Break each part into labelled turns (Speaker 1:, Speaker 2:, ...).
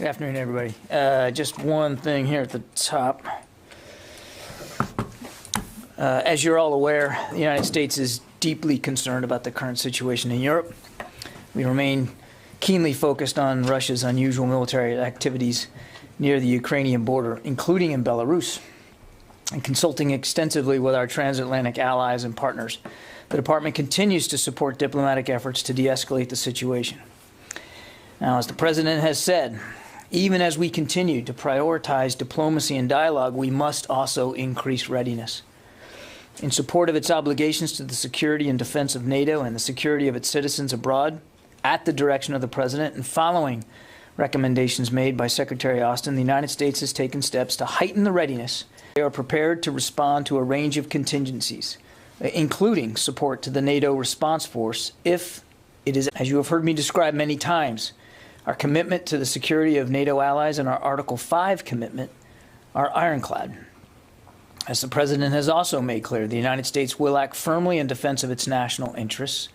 Speaker 1: Good afternoon, everybody. Just one thing here at the top. As you're all aware, the United States is deeply concerned about the current situation in Europe. We remain keenly focused on Russia's unusual military activities near the Ukrainian border, including in Belarus, and consulting extensively with our transatlantic allies and partners. The Department continues to support diplomatic efforts to de-escalate the situation. Now, as the President has said, even as we continue to prioritize diplomacy and dialogue, we must also increase readiness. In support of its obligations to the security and defense of NATO and the security of its citizens abroad, at the direction of the President and following recommendations made by Secretary Austin, the United States has taken steps to heighten the readiness. They are prepared to respond to a range of contingencies, including support to the NATO response force if it is, as you have heard me describe many times, our commitment to the security of NATO allies and our Article 5 commitment are ironclad. As the President has also made clear, the United States will act firmly in defense of its national interests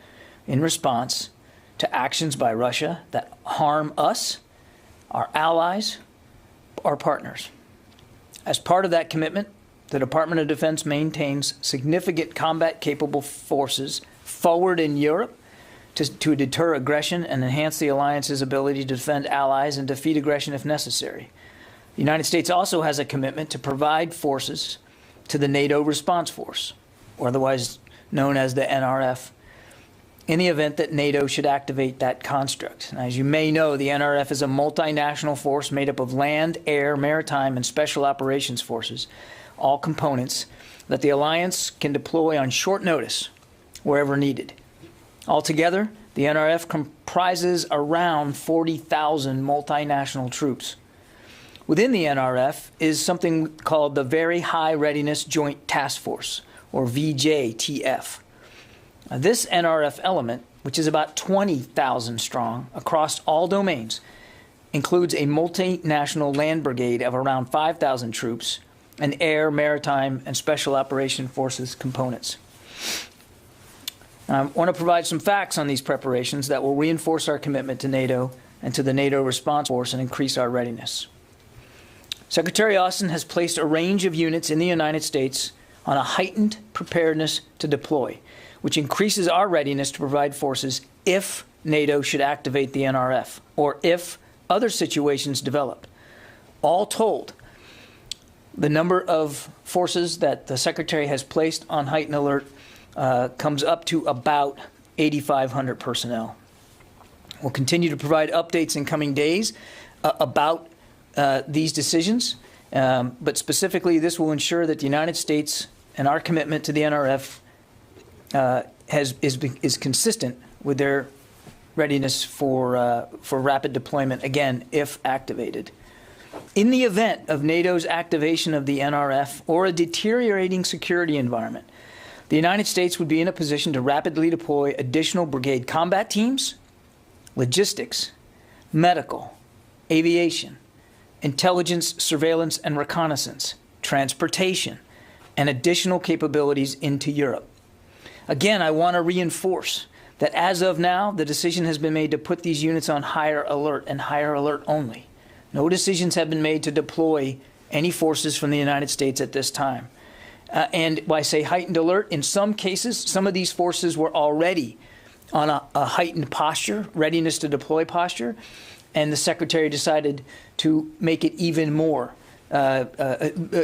Speaker 1: in response to actions by Russia that harm us, our allies, our partners. As part of that commitment, the Department of Defense maintains significant combat-capable forces forward in Europe to deter aggression and enhance the alliance's ability to defend allies and defeat aggression if necessary. The United States also has a commitment to provide forces to the NATO response force, or otherwise known as the NRF, in the event that NATO should activate that construct. Now, as you may know, the NRF is a multinational force made up of land, air, maritime, and special operations forces, all components that the alliance can deploy on short notice wherever needed. Altogether, the NRF comprises around 40,000 multinational troops. Within the NRF is something called the Very High Readiness Joint Task Force, or VJTF. Now, this NRF element, which is about 20,000 strong across all domains, includes a multinational land brigade of around 5,000 troops and air, maritime, and special operation forces components. I want to provide some facts on these preparations that will reinforce our commitment to NATO and to the NATO response force and increase our readiness. Secretary Austin has placed a range of units in the United States on a heightened preparedness to deploy, which increases our readiness to provide forces if NATO should activate the NRF or if other situations develop. All told, the number of forces that the Secretary has placed on heightened alert comes up to about 8,500 personnel. We'll continue to provide updates in coming days about these decisions, but specifically this will ensure that the United States and our commitment to the NRF is consistent with their readiness for rapid deployment, again, if activated. In the event of NATO's activation of the NRF or a deteriorating security environment, the United States would be in a position to rapidly deploy additional brigade combat teams, logistics, medical, aviation, intelligence, surveillance, and reconnaissance, transportation, and additional capabilities into Europe. Again, I want to reinforce that as of now, the decision has been made to put these units on higher alert and higher alert only. No decisions have been made to deploy any forces from the United States at this time. And when I say heightened alert, in some cases, some of these forces were already on a heightened posture, readiness to deploy posture, and the Secretary decided to make it even more,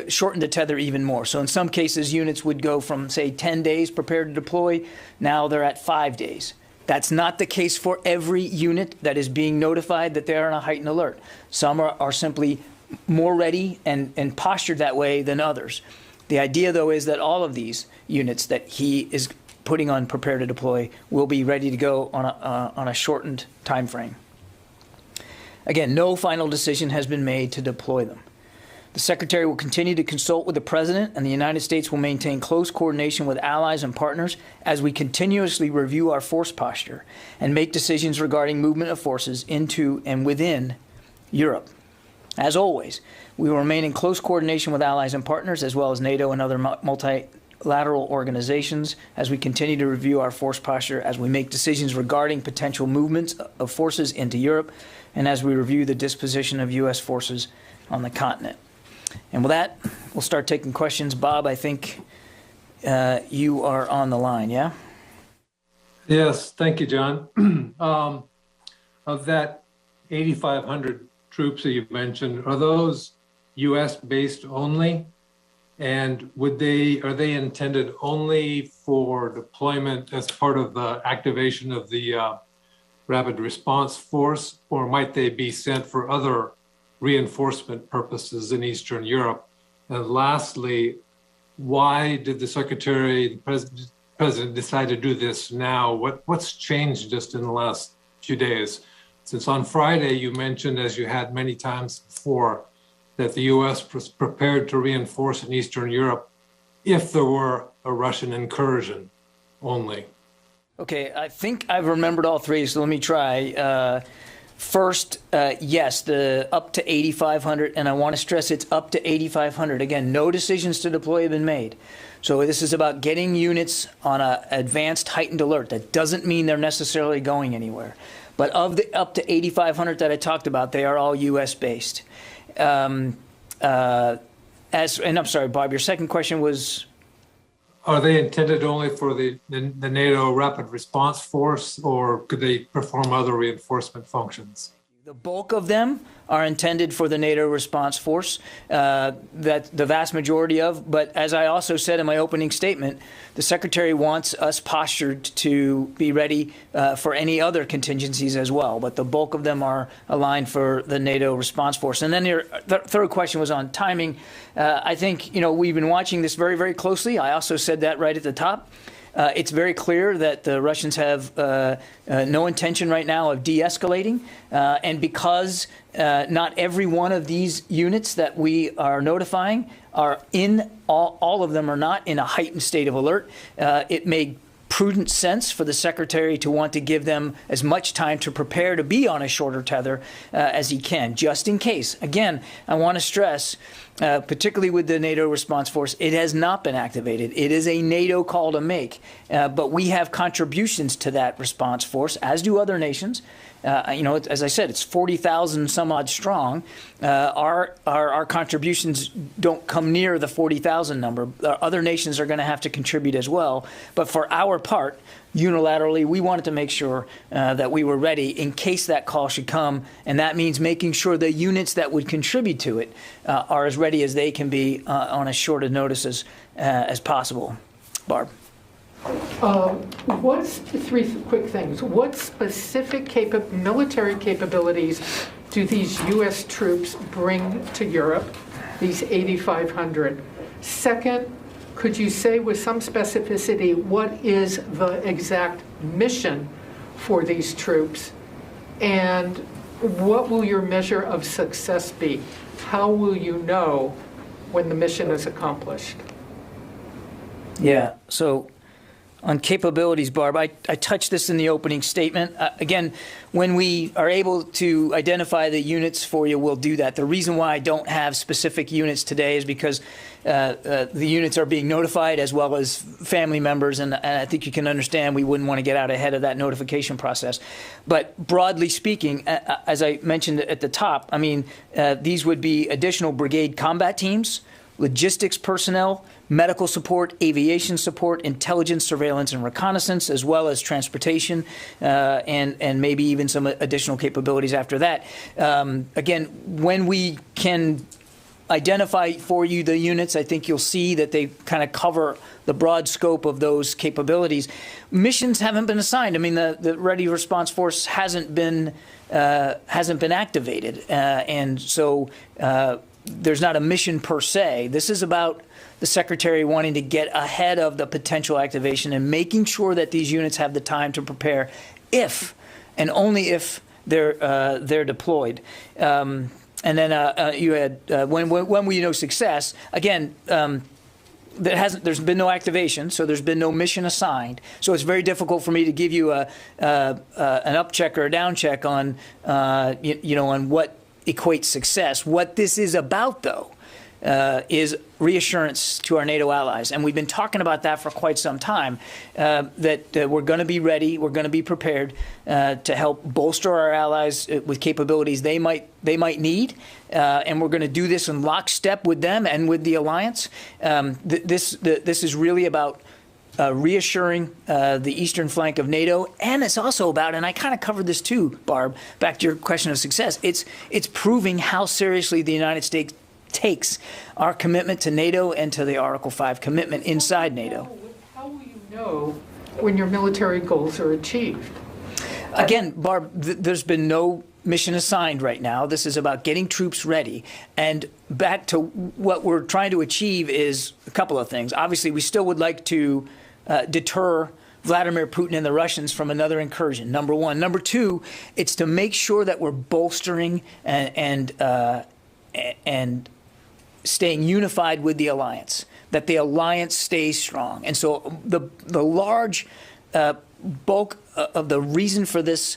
Speaker 1: shorten the tether even more. So in some cases, units would go from, say, 10 days prepared to deploy. Now they're at 5 days. That's not the case for every unit that is being notified that they're on a heightened alert. Some are simply more ready and postured that way than others. The idea, though, is that all of these units that he is putting on prepare to deploy will be ready to go on a shortened time frame. Again, no final decision has been made to deploy them. The Secretary will continue to consult with the President, and the United States will maintain close coordination with allies and partners as we continuously review our force posture and make decisions regarding movement of forces into and within Europe. As always, we will remain in close coordination with allies and partners, as well as NATO and other multilateral organizations, as we continue to review our force posture, as we make decisions regarding potential movements of forces into Europe, and as we review the disposition of U.S. forces on the continent. And with that, we'll start taking questions. Bob, I think you are on the line, yeah?
Speaker 2: Yes, thank you, John. Of that 8,500 troops that you've mentioned, are those U.S. based only? And are they intended only for deployment as part of the activation of the rapid response force, or might they be sent for other reinforcement purposes in Eastern Europe? And lastly, why did the president decide to do this now? What's changed just in the last few days? Since on Friday you mentioned, as you had many times before, that the U.S. was prepared to reinforce in Eastern Europe if there were a Russian incursion only.
Speaker 1: Okay, I think I've remembered all three, so let me try. First, yes, the up to 8,500, and I want to stress it's up to 8,500. Again, no decisions to deploy have been made. So this is about getting units on an advanced heightened alert. That doesn't mean they're necessarily going anywhere. But of the up to 8,500 that I talked about, they are all U.S. based. And I'm sorry, Bob, your second question was?
Speaker 2: Are they intended only for the NATO rapid response force, or could they perform other reinforcement functions?
Speaker 1: The bulk of them are intended for the NATO response force, that the vast majority of. But as I also said in my opening statement, the Secretary wants us postured to be ready for any other contingencies as well. But the bulk of them are aligned for the NATO response force. And then your third question was on timing. I think, we've been watching this very, very closely. I also said that right at the top. It's very clear that the Russians have no intention right now of de-escalating. And because not every one of these units that we are notifying are in, all of them are not in a heightened state of alert, it made prudent sense for the Secretary to want to give them as much time to prepare to be on a shorter tether as he can, just in case. Again, I want to stress, particularly with the NATO response force, it has not been activated. It is a NATO call to make, but we have contributions to that response force, as do other nations. As I said, it's 40,000 some odd strong. Our contributions don't come near the 40,000 number. Other nations are going to have to contribute as well. But for our part, unilaterally, we wanted to make sure that we were ready in case that call should come. And that means making sure the units that would contribute to it are as ready as they can be on as short a notice as possible. Barb.
Speaker 3: What's three quick things? What specific military capabilities do these U.S. troops bring to Europe, these 8,500? Second, could you say with some specificity what is the exact mission for these troops? And what will your measure of success be? How will you know when the mission is accomplished?
Speaker 1: Yeah, so on capabilities, Barb, I touched this in the opening statement. Again, when we are able to identify the units for you, we'll do that. The reason why I don't have specific units today is because the units are being notified as well as family members, and I think you can understand we wouldn't want to get out ahead of that notification process. But broadly speaking, as I mentioned at the top, these would be additional brigade combat teams, logistics personnel, medical support, aviation support, intelligence, surveillance, and reconnaissance, as well as transportation, and maybe even some additional capabilities after that. Again, when we can identify for you the units, I think you'll see that they kind of cover the broad scope of those capabilities. Missions haven't been assigned. The Ready Response Force hasn't been activated, and so there's not a mission per se. This is about the Secretary wanting to get ahead of the potential activation and making sure that these units have the time to prepare if and only if they're deployed. And then you had when will you know success? Again, there's been no activation, so there's been no mission assigned. So it's very difficult for me to give you an up check or a down check on on what equates success. What this is about, though, is reassurance to our NATO allies. And we've been talking about that for quite some time, that we're going to be ready, we're going to be prepared to help bolster our allies with capabilities they might need. And we're going to do this in lockstep with them and with the alliance. This is really about reassuring the eastern flank of NATO, and it's also about, and I kind of covered this too, Barb, back to your question of success, it's proving how seriously the United States takes our commitment to NATO and to the Article 5 commitment inside NATO.
Speaker 3: How will you know when your military goals are achieved?
Speaker 1: Again, Barb, there's been no mission assigned right now. This is about getting troops ready. And back to what we're trying to achieve is a couple of things. Obviously, we still would like to deter Vladimir Putin and the Russians from another incursion, number one. Number two, it's to make sure that we're bolstering and staying unified with the alliance, that the alliance stays strong. And so the large bulk of the reason for this,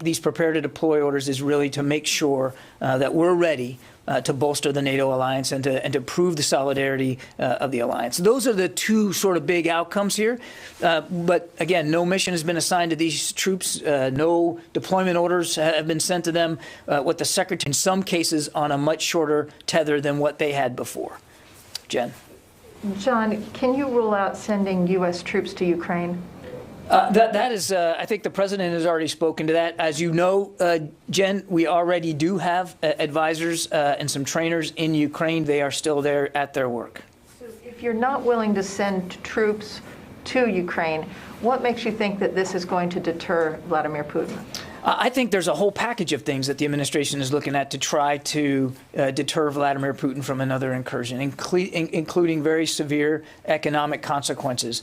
Speaker 1: these prepare to deploy orders is really to make sure that we're ready to bolster the NATO alliance and to prove the solidarity of the alliance. Those are the two sort of big outcomes here. But again, no mission has been assigned to these troops. No deployment orders have been sent to them. What the Secretary, in some cases, on a much shorter tether than what they had before. Jen.
Speaker 4: John, can you rule out sending U.S. troops to Ukraine?
Speaker 1: That is, I think the president has already spoken to that. As you know, Jen, we already do have advisors and some trainers in Ukraine. They are still there at their work.
Speaker 4: So if you're not willing to send troops to Ukraine, what makes you think that this is going to deter Vladimir Putin?
Speaker 1: I think there's a whole package of things that the administration is looking at to try to deter Vladimir Putin from another incursion, including very severe economic consequences.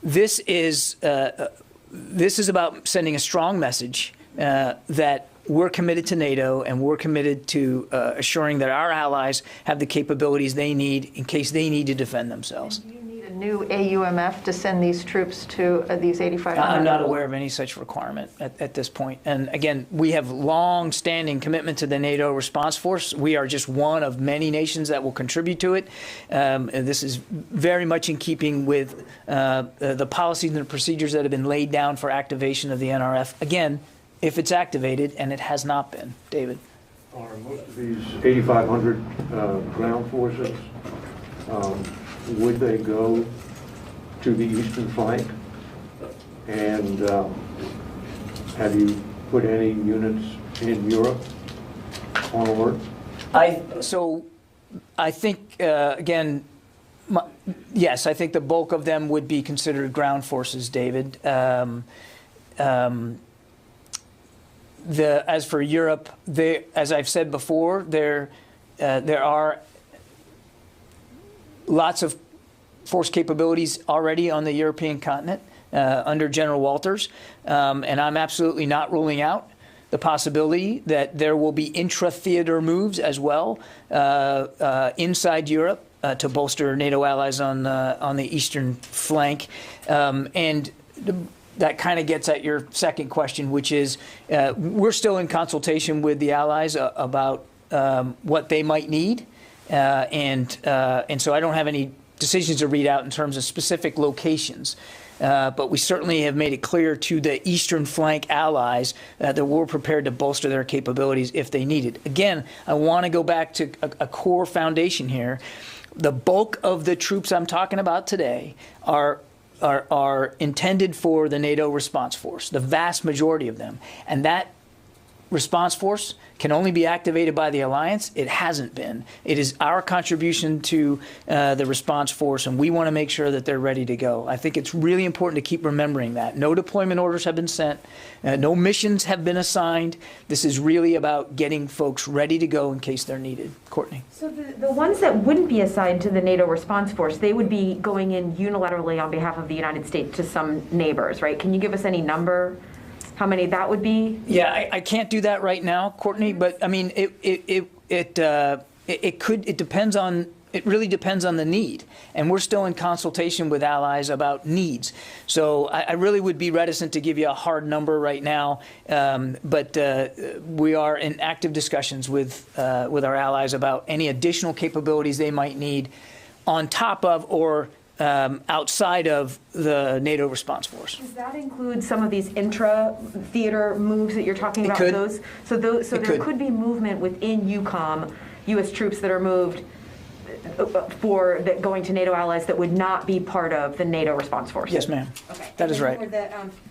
Speaker 1: This is about sending a strong message that we're committed to NATO and we're committed to assuring that our allies have the capabilities they need in case they need to defend themselves.
Speaker 4: And do you need a new AUMF to send these troops to these 8,500?
Speaker 1: I'm not aware of any such requirement at this point. And again, we have long-standing commitment to the NATO response force. We are just one of many nations that will contribute to it. And this is very much in keeping with the policies and the procedures that have been laid down for activation of the NRF. Again, if it's activated, and it has not been. David.
Speaker 5: Are most of these 8,500 ground forces, would they go to the eastern flank? And have you put any units in Europe on alert?
Speaker 1: I think, again, yes, I think the bulk of them would be considered ground forces, David. As for Europe, as I've said before, there are lots of force capabilities already on the European continent under General Walters, and I'm absolutely not ruling out the possibility that there will be intra-theater moves as well inside Europe to bolster NATO allies on the eastern flank, and that kind of gets at your second question, which is we're still in consultation with the allies about what they might need, and so I don't have any decisions to read out in terms of specific locations. But we certainly have made it clear to the eastern flank allies that we're prepared to bolster their capabilities if they need it. Again, I want to go back to a core foundation here. The bulk of the troops I'm talking about today are intended for the NATO response force, the vast majority of them. And that response force can only be activated by the alliance. It hasn't been. It is our contribution to the response force, and we want to make sure that they're ready to go. I think it's really important to keep remembering that. No deployment orders have been sent. No missions have been assigned. This is really about getting folks ready to go in case they're needed. Courtney.
Speaker 6: So the ones that wouldn't be assigned to the NATO response force, they would be going in unilaterally on behalf of the United States to some neighbors, right? Can you give us any number? How many that would be?
Speaker 1: Yeah, I can't do that right now, Courtney. But I mean, it depends on it really depends on the need. And we're still in consultation with allies about needs. So I really would be reticent to give you a hard number right now. But we are in active discussions with our allies about any additional capabilities they might need on top of or outside of the NATO response force.
Speaker 6: Does that include some of these intra-theater moves that you're talking about?
Speaker 1: Could.
Speaker 6: So there could be movement within EUCOM, U.S. troops that are moved going to NATO allies that would not be part of the NATO response force?
Speaker 1: Yes, ma'am.
Speaker 6: Okay.
Speaker 1: That is right.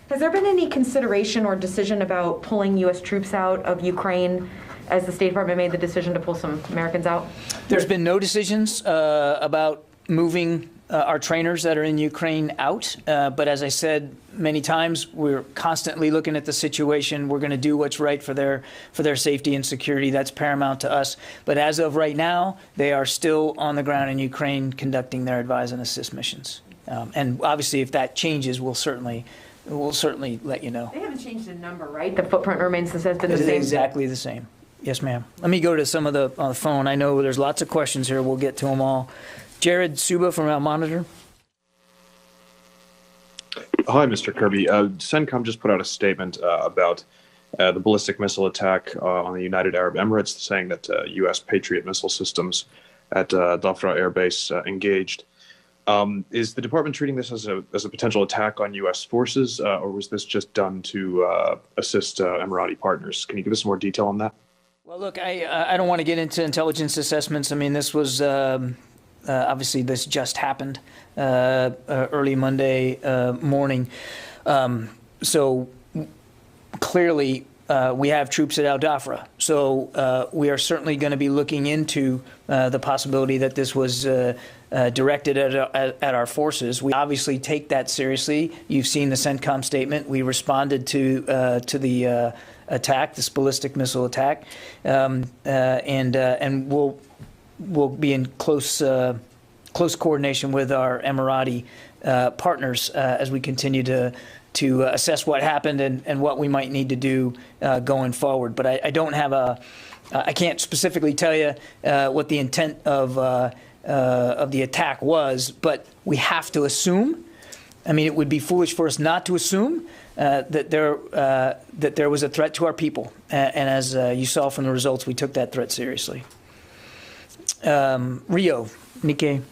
Speaker 6: Has there been any consideration or decision about pulling U.S. troops out of Ukraine as the State Department made the decision to pull some Americans out?
Speaker 1: There's been no decisions about moving our trainers that are in Ukraine out. But as I said many times, we're constantly looking at the situation. We're going to do what's right for their safety and security. That's paramount to us. But as of right now, they are still on the ground in Ukraine conducting their advise and assist missions. And obviously, if that changes, we'll certainly let you know.
Speaker 6: They haven't changed the number, right? The footprint remains has been the
Speaker 1: It is
Speaker 6: same.
Speaker 1: exactly the same. Yes, ma'am. Let me go to some of the on the phone. I know there's lots of questions here. We'll get to them all. Jared Suba from Our Monitor.
Speaker 7: Hi, Mr. Kirby. CENTCOM just put out a statement about the ballistic missile attack on the United Arab Emirates, saying that U.S. Patriot missile systems at Dhafra Air Base engaged. Is the department treating this as a potential attack on U.S. forces, or was this just done to assist Emirati partners? Can you give us some more detail on that?
Speaker 1: Well, look, I don't want to get into intelligence assessments. I mean, this was obviously this just happened early Monday morning. So clearly we have troops at Al Dhafra. So we are certainly going to be looking into the possibility that this was directed at our forces. We obviously take that seriously. You've seen the CENTCOM statement. We responded to the attack, this ballistic missile attack, and we'll be in close coordination with our Emirati partners as we continue to assess what happened and what we might need to do going forward. But I don't have I can't specifically tell you what the intent of the attack was, but we have to assume. I mean, it would be foolish for us not to assume that there was a threat to our people, and as you saw from the results, we took that threat seriously. Rio, Nikkei.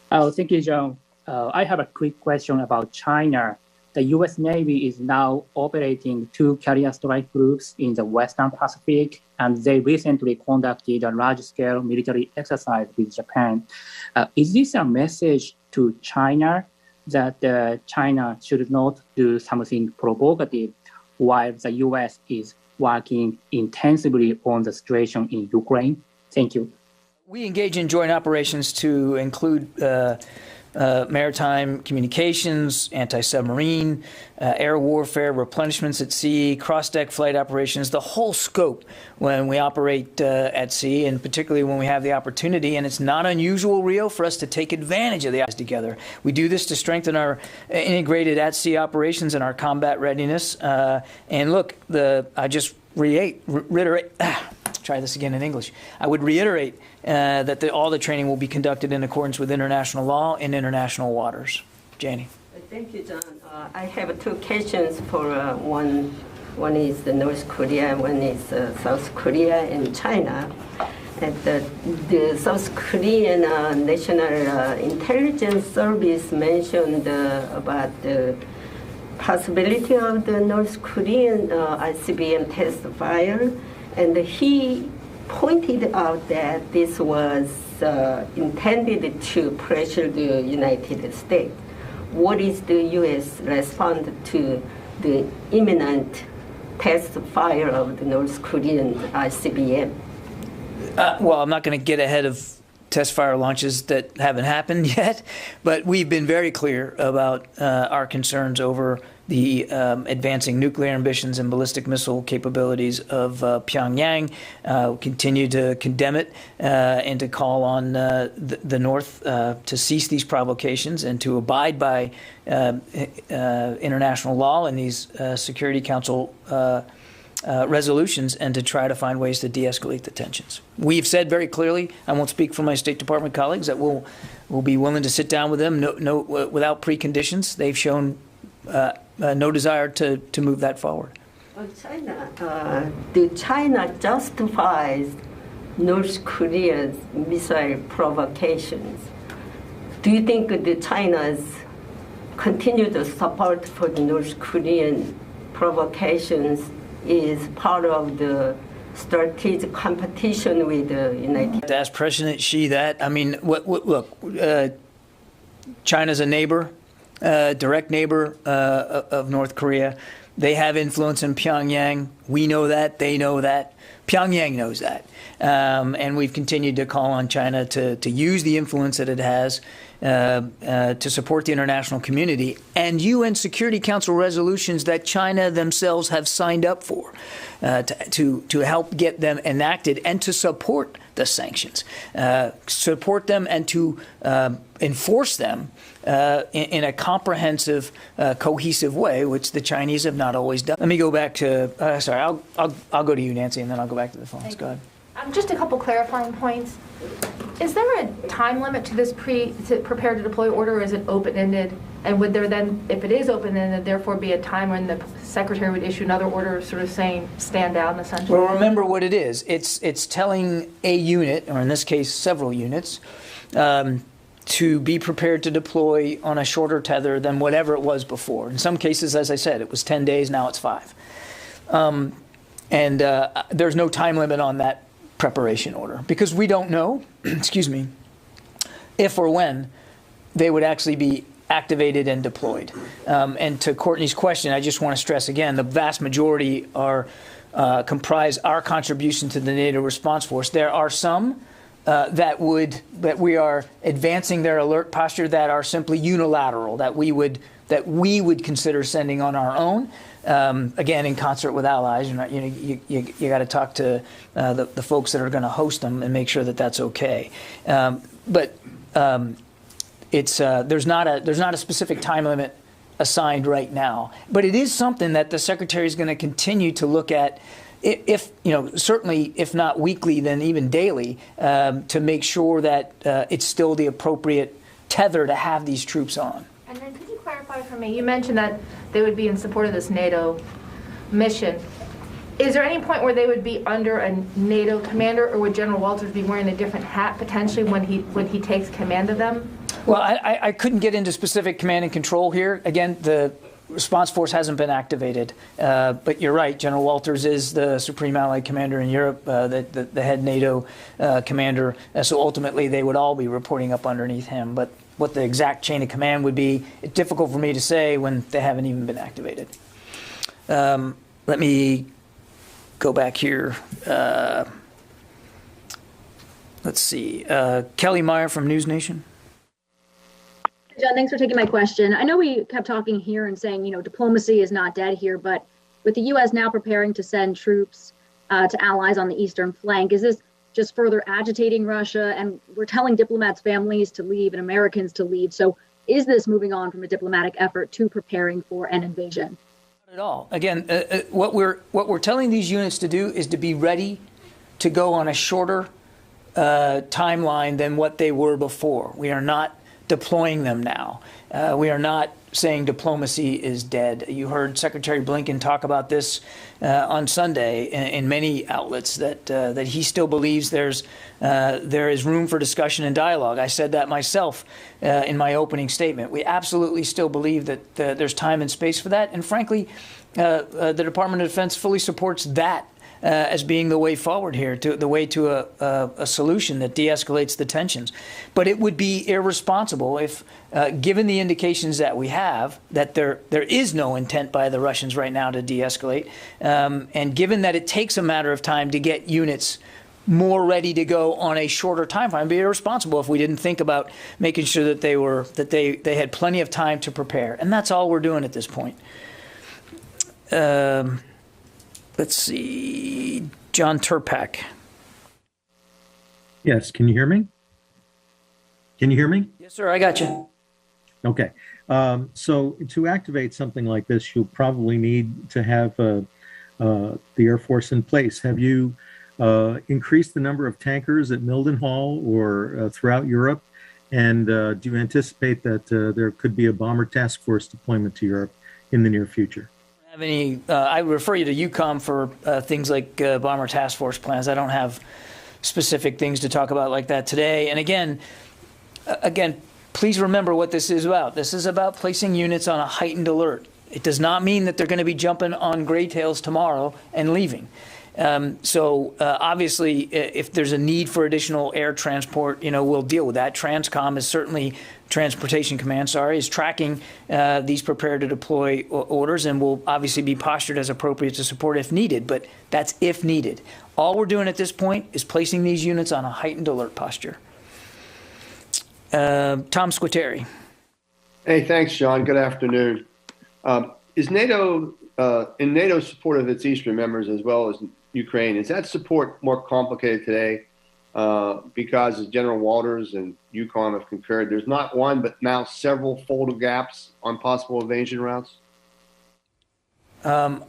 Speaker 8: Oh, thank you, John. I have a quick question about China. The U.S. Navy is now operating 2 carrier strike groups in the Western Pacific, and they recently conducted a large-scale military exercise with Japan. Is this a message to China that China should not do something provocative while the U.S. is working intensively on the situation in Ukraine? Thank you.
Speaker 1: We engage in joint operations to include maritime communications, anti-submarine, air warfare, replenishments at sea, cross-deck flight operations, the whole scope when we operate at sea, and particularly when we have the opportunity. And it's not unusual, Rio, for us to take advantage of the eyes together. We do this to strengthen our integrated at-sea operations and our combat readiness. And look, I just reiterate. Try this again in English. I would reiterate that all the training will be conducted in accordance with international law in international waters. Janie.
Speaker 9: Thank you, John. I have 2 questions for one is North Korea, one is South Korea and China. And the South Korean National Intelligence Service mentioned about the possibility of the North Korean ICBM test fire. And he pointed out that this was intended to pressure the United States. What is the U.S. response to the imminent test fire of the North Korean ICBM?
Speaker 1: Well, I'm not going to get ahead of test fire launches that haven't happened yet, but we've been very clear about our concerns over the advancing nuclear ambitions and ballistic missile capabilities of Pyongyang. We'll continue to condemn it and to call on the North to cease these provocations and to abide by international law and these Security Council resolutions and to try to find ways to de-escalate the tensions. We've said very clearly, I won't speak for my State Department colleagues, that we'll be willing to sit down with them without preconditions. They've shown no desire to move that forward.
Speaker 9: China justifies North Korea's missile provocations. Do you think that China's continued support for the North Korean provocations is part of the strategic competition with the United States?
Speaker 1: To ask President Xi that, I mean, look, China's a neighbor, direct neighbor of North Korea. They have influence in Pyongyang. We know that. They know that. Pyongyang knows that. And we've continued to call on China to use the influence that it has to support the international community and UN Security Council resolutions that China themselves have signed up for to help get them enacted and to support the sanctions, support them and to enforce them in a comprehensive, cohesive way, which the Chinese have not always done. Let me go back to, sorry, I'll go to you, Nancy, and then I'll go back to the phones. Go ahead.
Speaker 10: Just a couple clarifying points. Is there a time limit to this prepare to deploy order, or is it open-ended? And would there then, if it is open-ended, therefore be a time when the Secretary would issue another order sort of saying, stand down, essentially?
Speaker 1: Well, remember what it is. It's telling a unit, or in this case, several units, to be prepared to deploy on a shorter tether than whatever it was before. In some cases, as I said, it was 10 days, now it's 5. And there's no time limit on that preparation order because we don't know, excuse me, if or when they would actually be activated and deployed. And to Courtney's question, I just want to stress again, the vast majority are comprise our contribution to the NATO response force. There are some that we are advancing their alert posture that are simply unilateral, that we would consider sending on our own. Again, in concert with allies, you got to talk to the folks that are going to host them and make sure that that's okay. But there's not a specific time limit assigned right now. But it is something that the Secretary is going to continue to look at, if certainly if not weekly, then even daily, to make sure that it's still the appropriate tether to have these troops on.
Speaker 10: And then could you clarify for me, you mentioned that they would be in support of this NATO mission. Is there any point where they would be under a NATO commander, or would General Walters be wearing a different hat potentially when he takes command of them?
Speaker 1: Well, I couldn't get into specific command and control here. Again, the response force hasn't been activated. But you're right, General Walters is the Supreme Allied Commander in Europe, the head NATO commander. So ultimately, they would all be reporting up underneath him. But what the exact chain of command would be, it's difficult for me to say when they haven't even been activated. Let me go back here. Let's see. Kelly Meyer from News Nation.
Speaker 11: John, thanks for taking my question. I know we kept talking here and saying, diplomacy is not dead here, but with the U.S. now preparing to send troops to allies on the eastern flank, is this just further agitating Russia? And we're telling diplomats' families to leave and Americans to leave. So is this moving on from a diplomatic effort to preparing for an invasion?
Speaker 1: Not at all. Again, what we're telling these units to do is to be ready to go on a shorter timeline than what they were before. We are not deploying them now. We are not saying diplomacy is dead. You heard Secretary Blinken talk about this on Sunday in many outlets, that he still believes there is room for discussion and dialogue. I said that myself in my opening statement. We absolutely still believe that there's time and space for that. And frankly, the Department of Defense fully supports that as being the way forward here, the way to a solution that de-escalates the tensions. But it would be irresponsible if, given the indications that we have, that there is no intent by the Russians right now to de-escalate, and given that it takes a matter of time to get units more ready to go on a shorter time frame, it'd be irresponsible if we didn't think about making sure that they had plenty of time to prepare. And that's all we're doing at this point. Let's see, John Turpak.
Speaker 12: Yes, can you hear me? Can you hear me?
Speaker 1: Yes, sir, I got you.
Speaker 12: Okay, so to activate something like this, you'll probably need to have the Air Force in place. Have you increased the number of tankers at Mildenhall or throughout Europe? And do you anticipate that there could be a bomber task force deployment to Europe in the near future?
Speaker 1: I refer you to EUCOM for things like bomber task force plans. I don't have specific things to talk about like that today. And again, please remember what this is about. This is about placing units on a heightened alert. It does not mean that they're going to be jumping on gray tails tomorrow and leaving. Obviously, if there's a need for additional air transport, we'll deal with that. Transportation Command, is tracking these prepare to deploy orders and will obviously be postured as appropriate to support if needed, but that's if needed. All we're doing at this point is placing these units on a heightened alert posture. Tom Squitieri.
Speaker 13: Hey, thanks, John. Good afternoon. Is NATO, in NATO's support of its eastern members as well as Ukraine, is that support more complicated today? Because as General Walters and EUCOM have concurred, there's not one, but now several folded gaps on possible invasion routes?
Speaker 1: I'm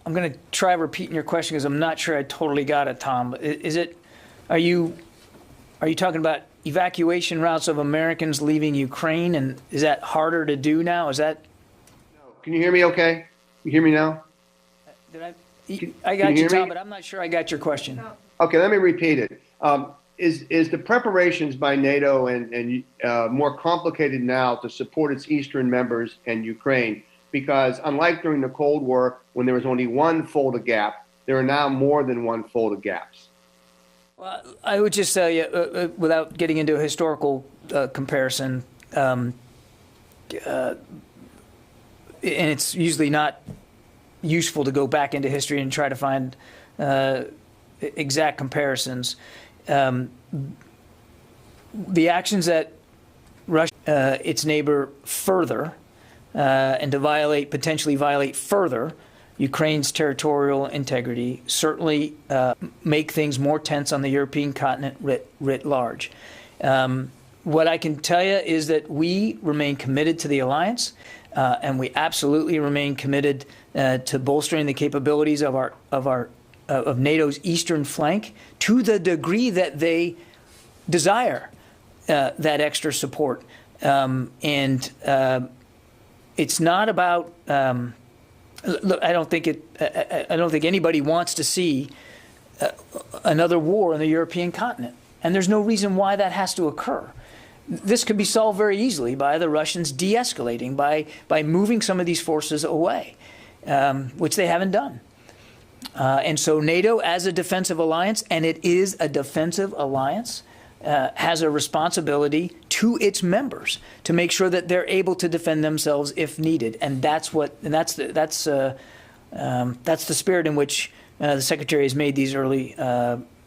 Speaker 1: going to try repeating your question because I'm not sure I totally got it, Tom. Are you talking about evacuation routes of Americans leaving Ukraine, and is that harder to do now? Is that?
Speaker 13: No. Can you hear me okay? You hear me now?
Speaker 1: I got you, Tom, but I'm not sure I got your question.
Speaker 13: Okay, let me repeat it. Is the preparations by NATO and more complicated now to support its eastern members and Ukraine? Because unlike during the Cold War, when there was only one folded gap, there are now more than one folded gaps.
Speaker 1: Well, I would just tell you, without getting into a historical comparison, and it's usually not useful to go back into history and try to find exact comparisons. The actions that Russia, its neighbor, further, and to potentially violate further Ukraine's territorial integrity certainly make things more tense on the European continent writ large. What I can tell you is that we remain committed to the alliance, and we absolutely remain committed to bolstering the capabilities of NATO's eastern flank to the degree that they desire that extra support. It's not about. Look, I don't think anybody wants to see another war on the European continent, and there's no reason why that has to occur. This could be solved very easily by the Russians de-escalating, by moving some of these forces away, which they haven't done. And so NATO, as a defensive alliance, and it is a defensive alliance, has a responsibility to its members to make sure that they're able to defend themselves if needed, and that's the spirit in which the Secretary has made these early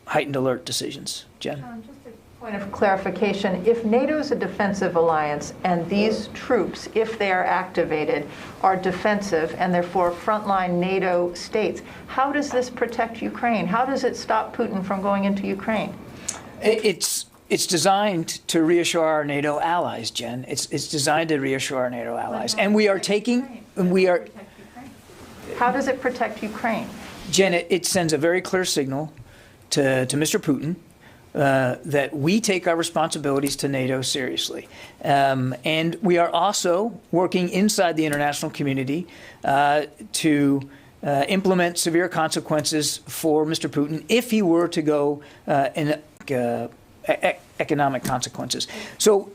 Speaker 1: heightened alert decisions. Jen.
Speaker 4: Just a point of clarification: if NATO is a defensive alliance and these troops, if they are activated, are defensive and therefore frontline NATO states, how does this protect Ukraine? How does it stop Putin from going into Ukraine?
Speaker 1: It's designed to reassure our NATO allies, Jen. It's designed to reassure our NATO allies, and we are taking.
Speaker 4: How does it protect Ukraine?
Speaker 1: Jen, it sends a very clear signal to Mr. Putin that we take our responsibilities to NATO seriously, and we are also working inside the international community to implement severe consequences for Mr. Putin if he were to go in economic consequences. So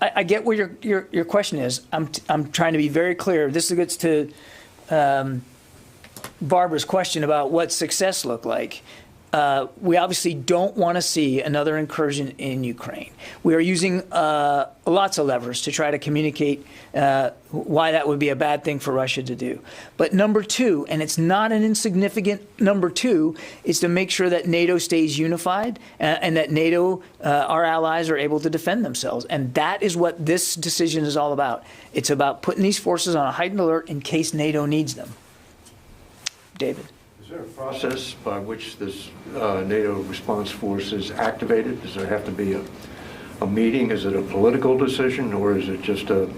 Speaker 1: I get what your question is. I'm trying to be very clear. This gets to Barbara's question about what success looked like. We obviously don't want to see another incursion in Ukraine. We are using lots of levers to try to communicate why that would be a bad thing for Russia to do. But number two, and it's not an insignificant number two, is to make sure that NATO stays unified and that NATO, our allies, are able to defend themselves. And that is what this decision is all about. It's about putting these forces on a heightened alert in case NATO needs them. David.
Speaker 5: Is there a process by which this NATO response force is activated? Does there have to be a meeting? Is it a political decision, or is it just a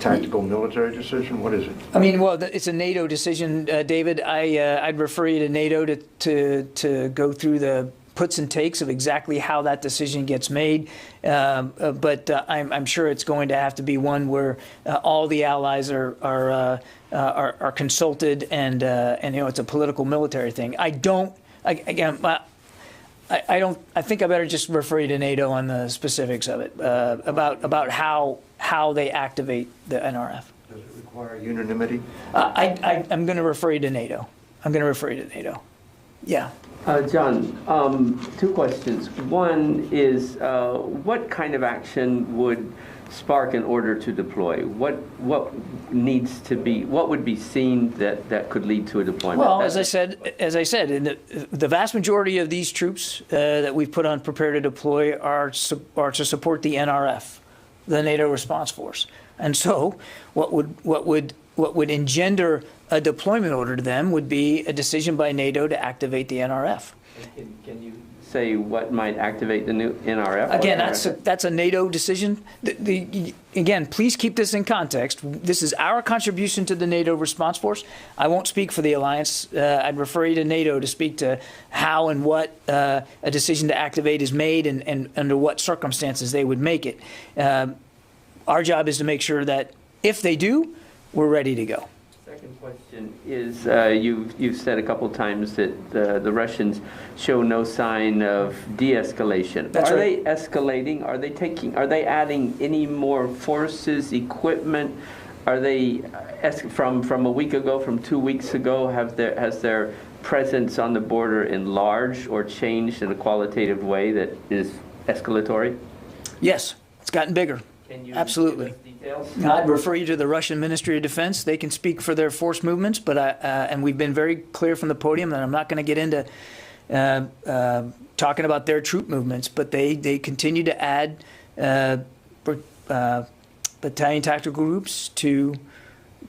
Speaker 5: tactical military decision? What is it?
Speaker 1: I mean, well, it's a NATO decision, David. I'd refer you to NATO to go through the puts and takes of exactly how that decision gets made. But I'm sure it's going to have to be one where all the allies are consulted, and it's a political military thing. I think I better just refer you to NATO on the specifics of it, about how they activate the NRF.
Speaker 5: Does it require unanimity?
Speaker 1: I'm going to refer you to NATO. Yeah.
Speaker 14: John, two questions. One is, what kind of action would spark an order to deploy? What would be seen that could lead to a deployment?
Speaker 1: Well, as I said, the vast majority of these troops that we've put on prepare to deploy are to support the NRF, the NATO response force. And so, what would engender a deployment order to them would be a decision by NATO to activate the NRF.
Speaker 14: Can you say what might activate the new NRF?
Speaker 1: Again, that's a NATO decision. Again, please keep this in context. This is our contribution to the NATO response force. I won't speak for the alliance. I'd refer you to NATO to speak to how and what a decision to activate is made, and under what circumstances they would make it. Our job is to make sure that if they do, we're ready to go.
Speaker 14: Second question is, you've said a couple times that the Russians show no sign of de-escalation.
Speaker 1: That's right.
Speaker 14: Are they escalating? Are they adding any more forces, equipment? Are they, from a week ago, from 2 weeks ago, has their presence on the border enlarged or changed in a qualitative way that is escalatory?
Speaker 1: Yes, it's gotten bigger.
Speaker 14: Can you
Speaker 1: absolutely.
Speaker 14: give us details?
Speaker 1: I'd refer you to the Russian Ministry of Defense. They can speak for their force movements, but and we've been very clear from the podium that I'm not going to get into talking about their troop movements, but they continue to add battalion tactical groups to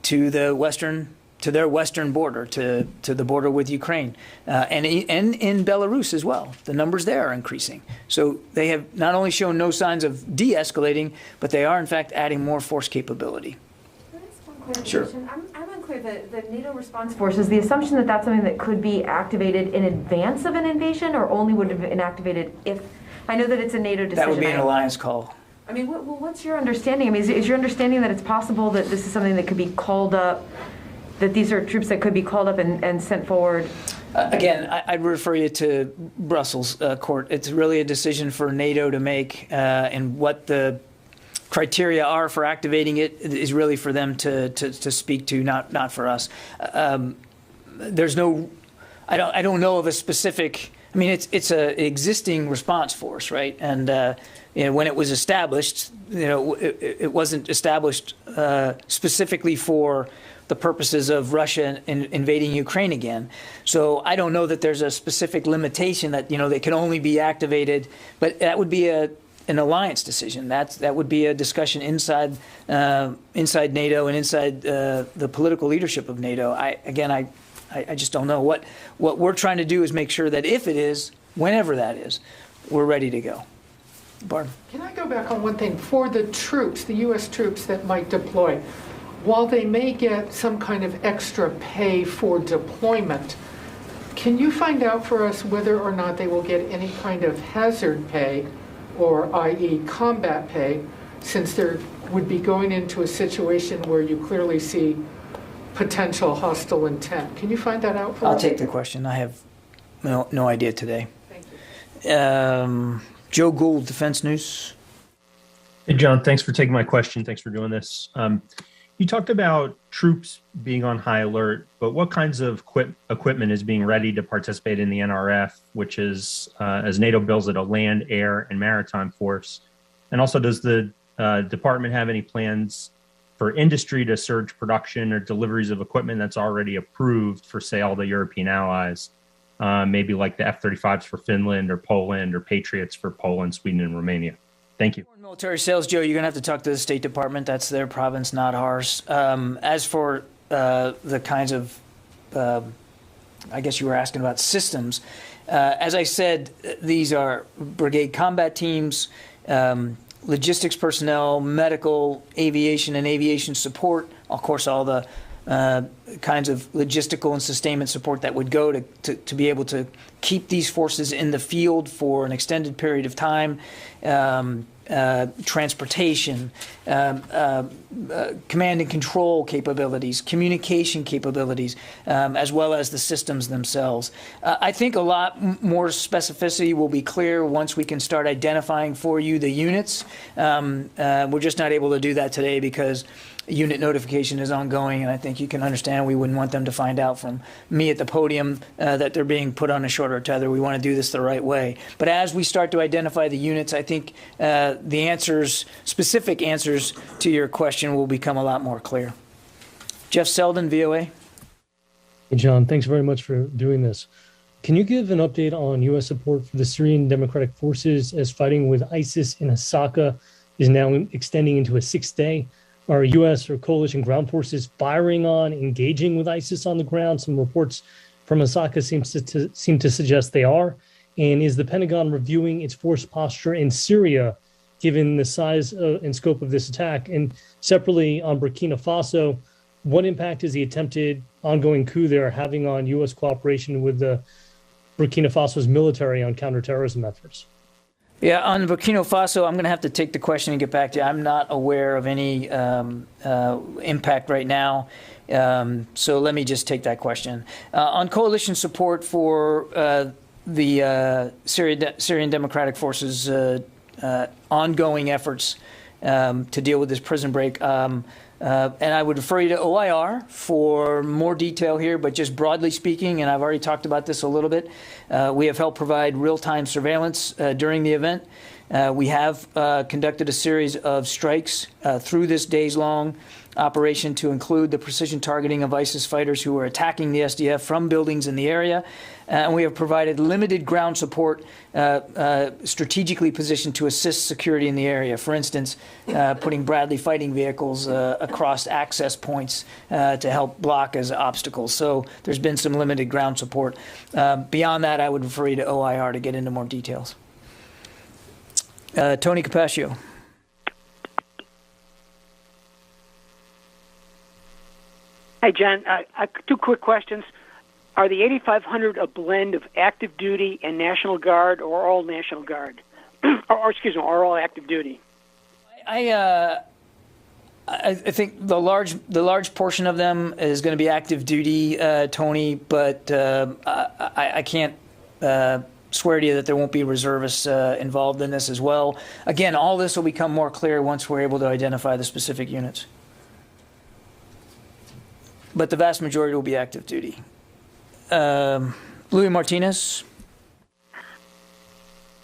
Speaker 1: their western border, to the border with Ukraine, and in Belarus as well. The numbers there are increasing. So they have not only shown no signs of de-escalating, but they are in fact adding more force capability.
Speaker 6: Can I ask one clarification?
Speaker 1: Sure.
Speaker 6: I'm unclear. The NATO response force, is the assumption that that's something that could be activated in advance of an invasion, or only would have been activated if? I know that it's a NATO decision.
Speaker 1: That would be an alliance call.
Speaker 6: I mean, what's your understanding? I mean, is your understanding that it's possible that this is something that could be called up, that these are troops that could be called up and sent forward?
Speaker 1: Again, I'd refer you to Brussels court. It's really a decision for NATO to make, and what the criteria are for activating it is really for them to speak to, not for us. There's no, I don't know of a specific. I mean, it's a existing response force, right? And when it was established, it wasn't established specifically for the purposes of Russia invading Ukraine again. So I don't know that there's a specific limitation that they can only be activated, but that would be an alliance decision. That would be a discussion inside NATO and inside the political leadership of NATO. I just don't know. What we're trying to do is make sure that if it is, whenever that is, we're ready to go. Barb?
Speaker 3: Can I go back on one thing? For the troops, the U.S. troops that might deploy, while they may get some kind of extra pay for deployment, can you find out for us whether or not they will get any kind of hazard pay, or i.e. combat pay, since they would be going into a situation where you clearly see potential hostile intent? Can you find that out for us?
Speaker 1: I'll take the question. I have no idea today.
Speaker 3: Thank you.
Speaker 1: Joe Gould, Defense News.
Speaker 15: Hey, John, thanks for taking my question. Thanks for doing this. You talked about troops being on high alert, but what kinds of equipment is being ready to participate in the NRF, which is, as NATO builds it, a land, air, and maritime force? And also, does the department have any plans for industry to surge production or deliveries of equipment that's already approved for, say, all the European allies, maybe like the F-35s for Finland or Poland, or Patriots for Poland, Sweden, and Romania? Thank you.
Speaker 1: Military sales, Joe, you're going to have to talk to the State Department. That's their province, not ours. As for the kinds of, I guess you were asking about systems. As I said, these are brigade combat teams. logistics personnel, medical, aviation, and aviation support, of course, all the kinds of logistical and sustainment support that would go to be able to keep these forces in the field for an extended period of time, transportation, command and control capabilities, communication capabilities, as well as the systems themselves. I think a lot more specificity will be clear once we can start identifying for you the units. We're just not able to do that today because unit notification is ongoing, and I think you can understand we wouldn't want them to find out from me at the podium that they're being put on a shorter tether. We want to do this the right way. But as we start to identify the units, I think the answers, specific answers to your question will become a lot more clear. Jeff Selden, VOA.
Speaker 16: Hey, John, thanks very much for doing this. Can you give an update on U.S. support for the Syrian Democratic Forces as fighting with ISIS in Hasaka is now extending into a sixth day? Are U.S. or coalition ground forces firing on, engaging with ISIS on the ground? Some reports from Hasaka seem to suggest they are. And is the Pentagon reviewing its force posture in Syria, given the size and scope of this attack? And separately, on Burkina Faso, what impact is the attempted ongoing coup there having on U.S. cooperation with the Burkina Faso's military on counterterrorism efforts?
Speaker 1: Yeah, on Burkina Faso, I'm going to have to take the question and get back to you. I'm not aware of any impact right now, so let me just take that question. On coalition support for the Syrian Democratic Forces' ongoing efforts to deal with this prison break, and I would refer you to OIR for more detail here, but just broadly speaking, and I've already talked about this a little bit, we have helped provide real-time surveillance during the event. We have conducted a series of strikes through this days-long operation to include the precision targeting of ISIS fighters who were attacking the SDF from buildings in the area. And we have provided limited ground support strategically positioned to assist security in the area. For instance, putting Bradley fighting vehicles across access points to help block as obstacles. So there's been some limited ground support. Beyond that, I would refer you to OIR to get into more details. Tony Capaccio.
Speaker 17: Hi, John. Two quick questions. Are the 8,500 a blend of active duty and National Guard, or all National Guard? or excuse me, or all active duty?
Speaker 1: I think the large portion of them is going to be active duty, Tony, but I can't swear to you that there won't be reservists involved in this as well. Again, all this will become more clear once we're able to identify the specific units. But the vast majority will be active duty. Louis Martinez.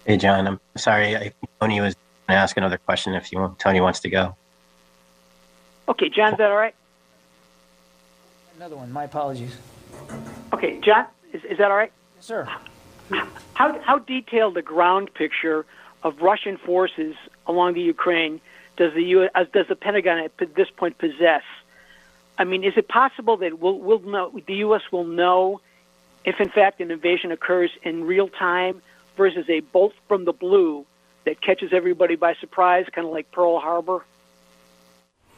Speaker 18: Hey, John. I'm sorry. Tony was going to ask another question if Tony wants to go.
Speaker 17: Okay, John, is that all right?
Speaker 1: Another one. My apologies.
Speaker 17: Okay, John, is that all right?
Speaker 1: Yes, sir.
Speaker 17: How detailed a ground picture of Russian forces along the Ukraine does the Pentagon at this point possess? I mean, is it possible that we'll know, the U.S. will know if, in fact, an invasion occurs in real time versus a bolt from the blue that catches everybody by surprise, kind of like Pearl Harbor?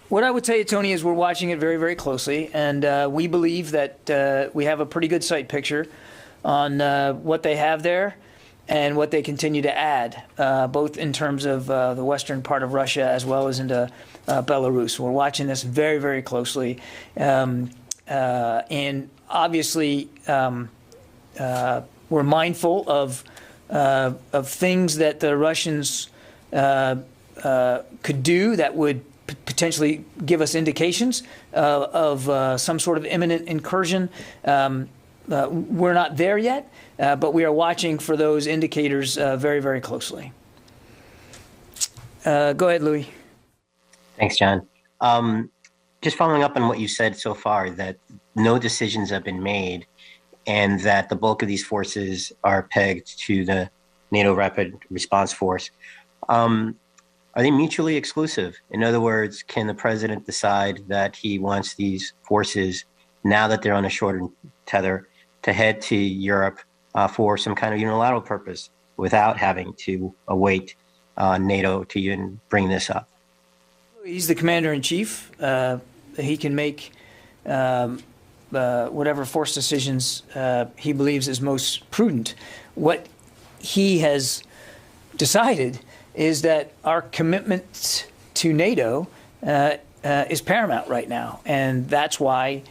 Speaker 1: What I would tell you, Tony, is we're watching it very, very closely, and we believe that we have a pretty good sight picture on what they have there and what they continue to add, both in terms of the western part of Russia as well as into Belarus. We're watching this very, very closely. And obviously, we're mindful of things that the Russians could do that would potentially give us indications of some sort of imminent incursion. We're not there yet, but we are watching for those indicators very, very closely. Go ahead, Louis.
Speaker 18: Thanks, John. Just following up on what you said so far, that no decisions have been made and that the bulk of these forces are pegged to the NATO Rapid Response Force. Are they mutually exclusive? In other words, can the president decide that he wants these forces, now that they're on a shorter tether, to head to Europe for some kind of unilateral purpose without having to await NATO to even bring this up?
Speaker 1: He's the commander-in-chief. He can make whatever force decisions he believes is most prudent. What he has decided is that our commitment to NATO is paramount right now, and that's why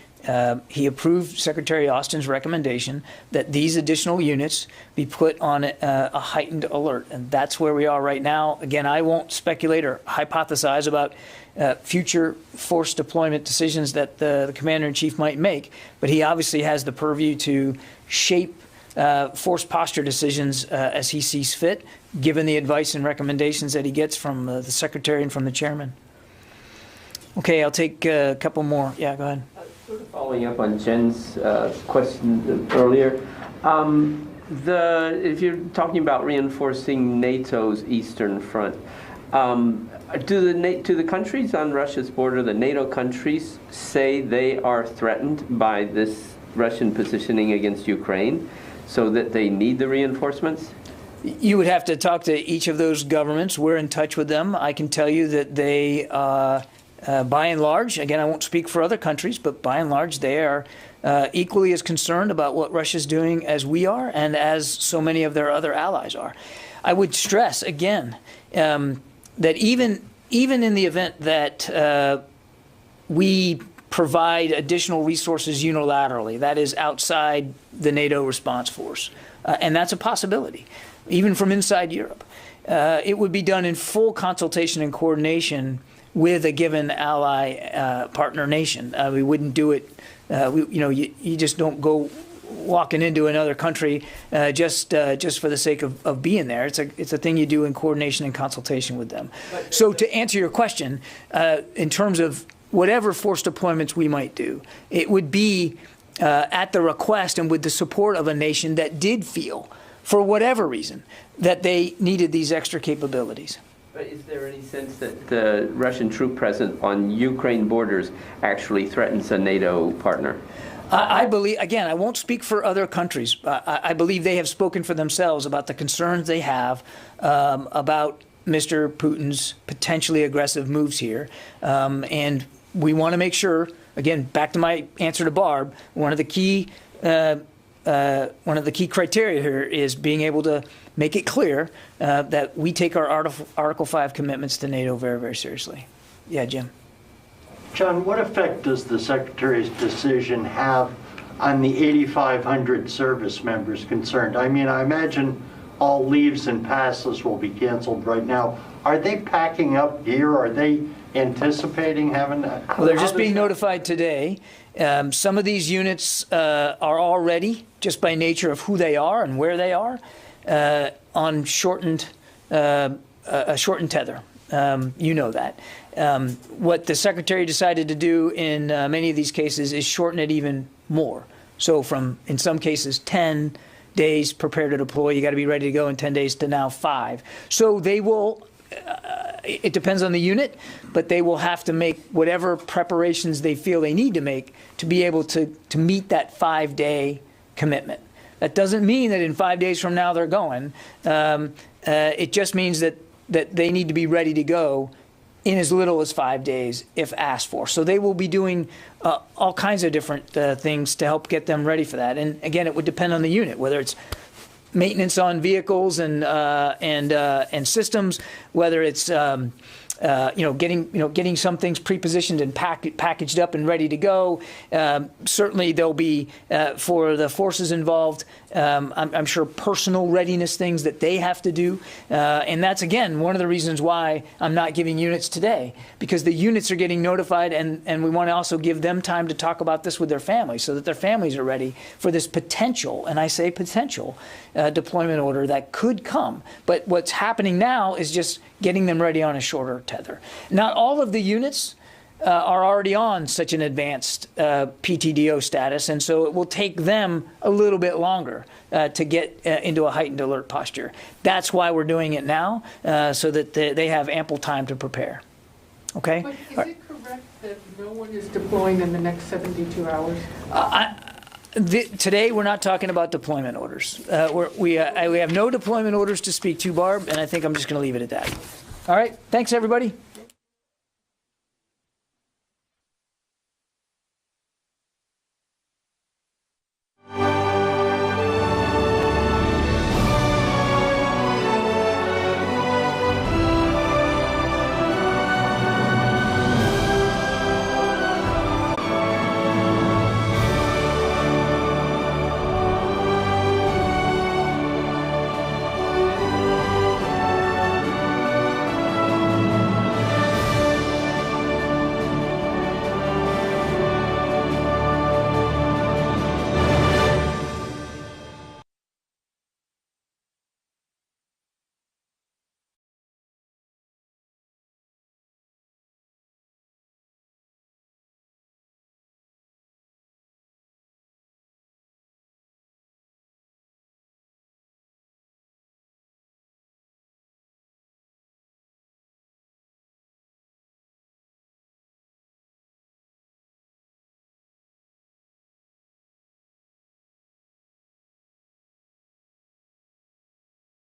Speaker 1: he approved Secretary Austin's recommendation that these additional units be put on a heightened alert, and that's where we are right now. Again, I won't speculate or hypothesize about future force deployment decisions that the commander-in-chief might make, but he obviously has the purview to shape force posture decisions as he sees fit, given the advice and recommendations that he gets from the secretary and from the chairman. Okay, I'll take a couple more. Yeah, go ahead.
Speaker 14: Sort of following up on Jen's question earlier, if you're talking about reinforcing NATO's eastern front, do the countries on Russia's border, the NATO countries, say they are threatened by this Russian positioning against Ukraine, so that they need the reinforcements?
Speaker 1: You would have to talk to each of those governments. We're in touch with them. I can tell you that they, by and large, again, I won't speak for other countries, but by and large, they are equally as concerned about what Russia's doing as we are and as so many of their other allies are. I would stress, again, that even in the event that we provide additional resources unilaterally, that is outside the NATO response force, and that's a possibility, even from inside Europe, it would be done in full consultation and coordination with a given ally partner nation. We wouldn't do it, you just don't go walking into another country just for the sake of being there. It's a thing you do in coordination and consultation with them. So to answer your question, in terms of whatever force deployments we might do, it would be at the request and with the support of a nation that did feel, for whatever reason, that they needed these extra capabilities.
Speaker 14: But is there any sense that the Russian troop presence on Ukraine borders actually threatens a NATO partner?
Speaker 1: I believe, again, I won't speak for other countries. I believe they have spoken for themselves about the concerns they have about Mr. Putin's potentially aggressive moves here. And we want to make sure, again, back to my answer to Barb, one of the key criteria here is being able to make it clear that we take our Article 5 commitments to NATO very, very seriously. Yeah, Jim.
Speaker 19: John, what effect does the Secretary's decision have on the 8,500 service members concerned? I mean, I imagine all leaves and passes will be canceled right now. Are they packing up gear? Are they anticipating having that?
Speaker 1: Well, they're just being notified today. Some of these units are already, just by nature of who they are and where they are, on a shortened tether. You know that. What the Secretary decided to do in many of these cases is shorten it even more. So from, in some cases, 10 days prepare to deploy, you got to be ready to go in 10 days to now 5. So they will, it depends on the unit, but they will have to make whatever preparations they feel they need to make to be able to meet that 5-day commitment. That doesn't mean that in 5 days from now they're going. It just means that they need to be ready to go in as little as 5 days if asked for. So they will be doing all kinds of different things to help get them ready for that. And again, it would depend on the unit, whether it's maintenance on vehicles and systems, whether it's getting some things pre-positioned and packaged up and ready to go. Certainly there'll be, for the forces involved, I'm sure personal readiness things that they have to do. And that's, again, one of the reasons why I'm not giving units today, because the units are getting notified, and we want to also give them time to talk about this with their families so that their families are ready for this potential, and I say potential, deployment order that could come. But what's happening now is just getting them ready on a shorter tether. Not all of the units are already on such an advanced PTDO status, and so it will take them a little bit longer to get into a heightened alert posture. That's why we're doing it now, so that they have ample time to prepare. Okay?
Speaker 3: But is it correct that no one is deploying in the next 72 hours?
Speaker 1: Today, we're not talking about deployment orders. We have no deployment orders to speak to, Barb, and I think I'm just going to leave it at that. All right. Thanks, everybody.